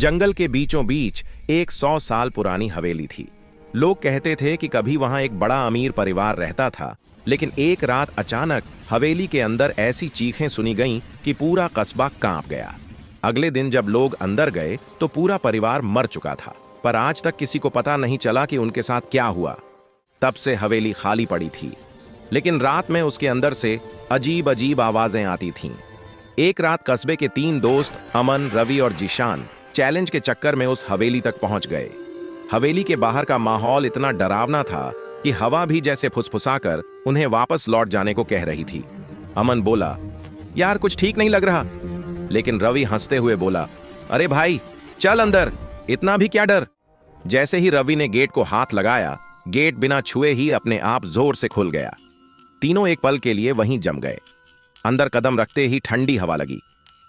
जंगल के बीचों बीच एक 100 साल पुरानी हवेली थी। लोग कहते थे कि कभी वहां एक बड़ा अमीर परिवार रहता था, लेकिन एक रात अचानक हवेली के अंदर ऐसी चीखें सुनी गईं कि पूरा कस्बा कांप गया। अगले दिन जब लोग अंदर गए तो पूरा परिवार मर चुका था, पर आज तक किसी को पता नहीं चला कि उनके साथ क्या हुआ। तब से हवेली खाली पड़ी थी, लेकिन रात में उसके अंदर से अजीब अजीब आवाजें आती थीं। एक रात कस्बे के 3 दोस्त अमन, रवि और जिशान चैलेंज के चक्कर में उस हवेली तक पहुंच गए। हवेली के बाहर का माहौल इतना डरावना था कि हवा भी जैसे फुसफुसाकर उन्हें वापस लौट जाने को कह रही थी। अमन बोला, यार कुछ ठीक नहीं लग रहा। लेकिन रवि हंसते हुए बोला, अरे भाई चल अंदर, इतना भी क्या डर। जैसे ही रवि ने गेट को हाथ लगाया, गेट बिना छुए ही अपने आप जोर से खुल गया। तीनों एक पल के लिए वहीं जम गए। अंदर कदम रखते ही ठंडी हवा लगी,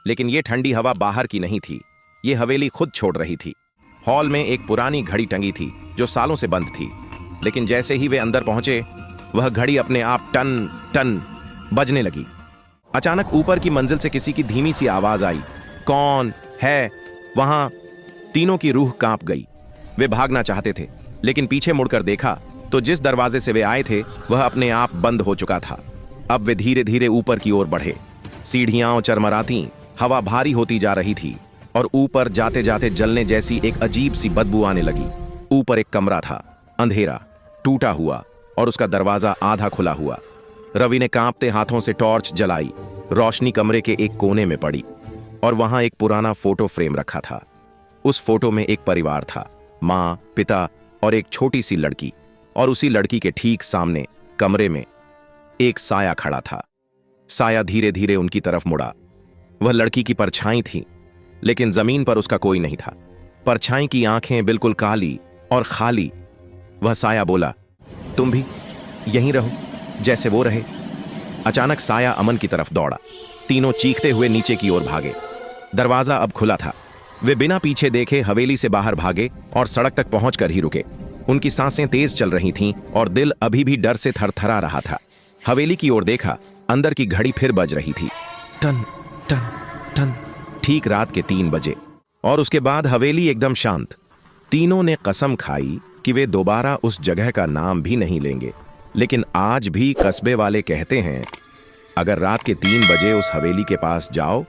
लेकिन यह ठंडी हवा बाहर की नहीं थी, ये हवेली खुद छोड़ रही थी। हॉल में एक पुरानी घड़ी टंगी थी जो सालों से बंद थी, लेकिन जैसे ही वे अंदर पहुंचे, वह घड़ी अपने आप टन टन बजने लगी। अचानक ऊपर की मंजिल से किसी की धीमी सी आवाज आई, कौन है वहां? तीनों की रूह कांप गई। वे भागना चाहते थे, लेकिन पीछे मुड़कर देखा तो जिस दरवाजे से वे आए थे वह अपने आप बंद हो चुका था। अब वे धीरे धीरे ऊपर की ओर बढ़े। सीढ़ियां चरमराती, हवा भारी होती जा रही थी और ऊपर जाते जाते जलने जैसी एक अजीब सी बदबू आने लगी। ऊपर एक कमरा था, अंधेरा, टूटा हुआ और उसका दरवाजा आधा खुला हुआ। रवि ने कांपते हाथों से टॉर्च जलाई। रोशनी कमरे के एक कोने में पड़ी और वहां एक पुराना फोटो फ्रेम रखा था। उस फोटो में एक परिवार था, माँ, पिता और एक छोटी सी लड़की, और उसी लड़की के ठीक सामने कमरे में एक साया खड़ा था। साया धीरे धीरे उनकी तरफ मुड़ा। वह लड़की की परछाई थी, लेकिन जमीन पर उसका कोई नहीं था। परछाई की आंखें बिल्कुल काली और खाली। वह साया बोला, तुम भी यहीं रहो जैसे वो रहे। अचानक साया अमन की तरफ दौड़ा। तीनों चीखते हुए नीचे की ओर भागे। दरवाजा अब खुला था। वे बिना पीछे देखे हवेली से बाहर भागे और सड़क तक पहुंचकर ही रुके। उनकी सांसें तेज चल रही थीं और दिल अभी भी डर से थरथरा रहा था। हवेली की ओर देखा, अंदर की घड़ी फिर बज रही थी, टन टन टन, ठीक रात के 3 बजे। और उसके बाद हवेली एकदम शांत। तीनों ने कसम खाई कि वे दोबारा उस जगह का नाम भी नहीं लेंगे। लेकिन आज भी कस्बे वाले कहते हैं, अगर रात के 3 बजे उस हवेली के पास जाओ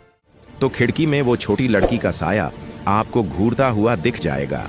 तो खिड़की में वो छोटी लड़की का साया आपको घूरता हुआ दिख जाएगा।